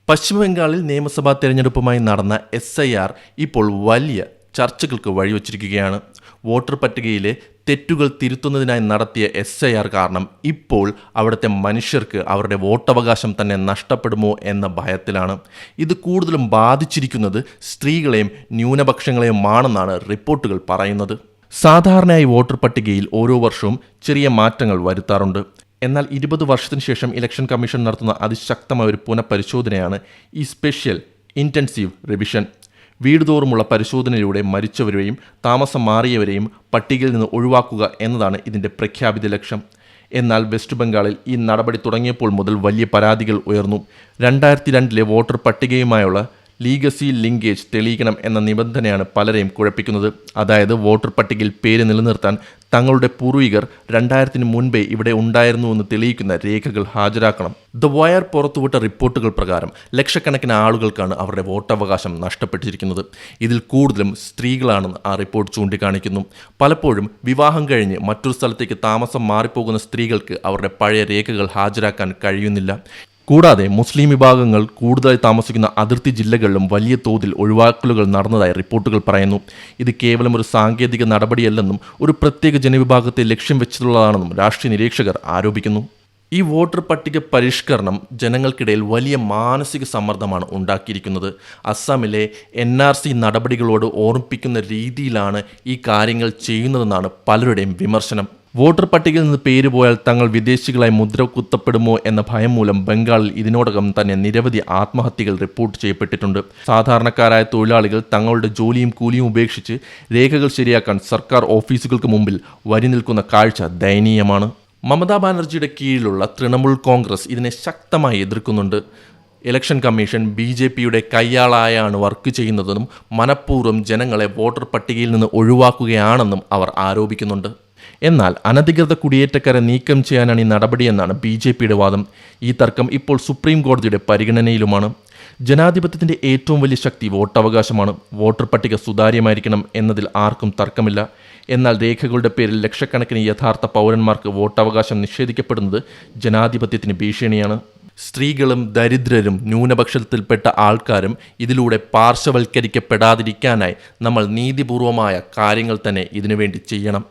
പശ്ചിമബംഗാളിൽ നിയമസഭാ തെരഞ്ഞെടുപ്പുമായി നടന്ന SIR ഇപ്പോൾ വലിയ ചർച്ചകൾക്ക് വഴിവെച്ചിരിക്കുകയാണ്. വോട്ടർ പട്ടികയിലെ തെറ്റുകൾ തിരുത്തുന്നതിനായി നടത്തിയ SIR കാരണം ഇപ്പോൾ അവിടുത്തെ മനുഷ്യർക്ക് അവരുടെ വോട്ടവകാശം തന്നെ നഷ്ടപ്പെടുമോ എന്ന ഭയത്തിലാണ്. ഇത് കൂടുതലും ബാധിച്ചിരിക്കുന്നത് സ്ത്രീകളെയും ന്യൂനപക്ഷങ്ങളെയുമാണെന്നാണ് റിപ്പോർട്ടുകൾ പറയുന്നത്. സാധാരണയായി വോട്ടർ പട്ടികയിൽ ഓരോ വർഷവും ചെറിയ മാറ്റങ്ങൾ വരുത്താറുണ്ട്. എന്നാൽ 20 വർഷത്തിന് ശേഷം ഇലക്ഷൻ കമ്മീഷൻ നടത്തുന്ന അതിശക്തമായ ഒരു പുനഃപരിശോധനയാണ് ഈ സ്പെഷ്യൽ ഇൻറ്റൻസീവ് റിവിഷൻ. വീടുതോറുമുള്ള പരിശോധനയിലൂടെ മരിച്ചവരെയും താമസം മാറിയവരെയും പട്ടികയിൽ നിന്ന് ഒഴിവാക്കുക എന്നതാണ് ഇതിൻ്റെ പ്രഖ്യാപിത ലക്ഷ്യം. എന്നാൽ വെസ്റ്റ് ബംഗാളിൽ ഈ നടപടി തുടങ്ങിയപ്പോൾ മുതൽ വലിയ പരാതികൾ ഉയർന്നു. 2002 വോട്ടർ പട്ടികയുമായുള്ള ലീഗസി ലിങ്കേജ് തെളിയിക്കണം എന്ന നിബന്ധനയാണ് പലരെയും കുഴപ്പിക്കുന്നത്. അതായത് വോട്ടർ പട്ടികയിൽ പേര് നിലനിർത്താൻ തങ്ങളുടെ പൂർവികർ 2000 മുൻപേ ഇവിടെ ഉണ്ടായിരുന്നുവെന്ന് തെളിയിക്കുന്ന രേഖകൾ ഹാജരാക്കണം. ദ വയർ പുറത്തുവിട്ട റിപ്പോർട്ടുകൾ പ്രകാരം ലക്ഷക്കണക്കിന് ആളുകൾക്കാണ് അവരുടെ വോട്ടവകാശം നഷ്ടപ്പെട്ടിരിക്കുന്നത്. ഇതിൽ കൂടുതലും സ്ത്രീകളാണെന്ന് ആ റിപ്പോർട്ട് ചൂണ്ടിക്കാണിക്കുന്നു. പലപ്പോഴും വിവാഹം കഴിഞ്ഞ് മറ്റൊരു സ്ഥലത്തേക്ക് താമസം മാറിപ്പോകുന്ന സ്ത്രീകൾക്ക് അവരുടെ പഴയ രേഖകൾ ഹാജരാക്കാൻ കഴിയുന്നില്ല. കൂടാതെ മുസ്ലിം വിഭാഗങ്ങൾ കൂടുതലായി താമസിക്കുന്ന അതിർത്തി ജില്ലകളിലും വലിയ തോതിൽ ഒഴിവാക്കലുകൾ നടന്നതായി റിപ്പോർട്ടുകൾ പറയുന്നു. ഇത് കേവലം ഒരു സാങ്കേതിക നടപടിയല്ലെന്നും ഒരു പ്രത്യേക ജനവിഭാഗത്തെ ലക്ഷ്യം വെച്ചിട്ടുള്ളതാണെന്നും രാഷ്ട്രീയ നിരീക്ഷകർ ആരോപിക്കുന്നു. ഈ വോട്ടർ പട്ടിക പരിഷ്കരണം ജനങ്ങൾക്കിടയിൽ വലിയ മാനസിക സമ്മർദ്ദമാണ് ഉണ്ടാക്കിയിരിക്കുന്നത്. അസ്സാമിലെ NRC നടപടികളോട് ഓർമ്മിപ്പിക്കുന്ന രീതിയിലാണ് ഈ കാര്യങ്ങൾ ചെയ്യുന്നതെന്നാണ് പലരുടെയും വിമർശനം. വോട്ടർ പട്ടികയിൽ നിന്ന് പേര് പോയാൽ തങ്ങൾ വിദേശികളായി മുദ്ര കുത്തപ്പെടുമോ എന്ന ഭയം മൂലം ബംഗാളിൽ ഇതിനോടകം തന്നെ നിരവധി ആത്മഹത്യകൾ റിപ്പോർട്ട് ചെയ്യപ്പെട്ടിട്ടുണ്ട്. സാധാരണക്കാരായ തൊഴിലാളികൾ തങ്ങളുടെ ജോലിയും കൂലിയും ഉപേക്ഷിച്ച് രേഖകൾ ശരിയാക്കാൻ സർക്കാർ ഓഫീസുകൾക്ക് മുമ്പിൽ വരി നിൽക്കുന്ന കാഴ്ച ദയനീയമാണ്. മമതാ ബാനർജിയുടെ കീഴിലുള്ള തൃണമൂൽ കോൺഗ്രസ് ഇതിനെ ശക്തമായി എതിർക്കുന്നുണ്ട്. ഇലക്ഷൻ കമ്മീഷൻ BJPയുടെ കയ്യാളായാണ് വർക്ക് ചെയ്യുന്നതെന്നും മനഃപൂർവ്വം ജനങ്ങളെ വോട്ടർ പട്ടികയിൽ നിന്ന് ഒഴിവാക്കുകയാണെന്നും അവർ ആരോപിക്കുന്നുണ്ട്. എന്നാൽ അനധികൃത കുടിയേറ്റക്കാരെ നീക്കം ചെയ്യാനാണ് ഈ നടപടിയെന്നാണ് BJPയുടെ വാദം. ഈ തർക്കം ഇപ്പോൾ സുപ്രീം കോടതിയുടെ പരിഗണനയിലുമാണ്. ജനാധിപത്യത്തിൻ്റെ ഏറ്റവും വലിയ ശക്തി വോട്ടവകാശമാണ്. വോട്ടർ പട്ടിക സുതാര്യമായിരിക്കണം എന്നതിൽ ആർക്കും തർക്കമില്ല. എന്നാൽ രേഖകളുടെ പേരിൽ ലക്ഷക്കണക്കിന് യഥാർത്ഥ പൗരന്മാർക്ക് വോട്ടവകാശം നിഷേധിക്കപ്പെടുന്നത് ജനാധിപത്യത്തിന് ഭീഷണിയാണ്. സ്ത്രീകളും ദരിദ്രരും ന്യൂനപക്ഷത്തിൽപ്പെട്ട ആൾക്കാരും ഇതിലൂടെ പാർശ്വവൽക്കരിക്കപ്പെടാതിരിക്കാനായി നമ്മൾ നീതിപൂർവമായ കാര്യങ്ങൾ തന്നെ ഇതിനുവേണ്ടി ചെയ്യണം.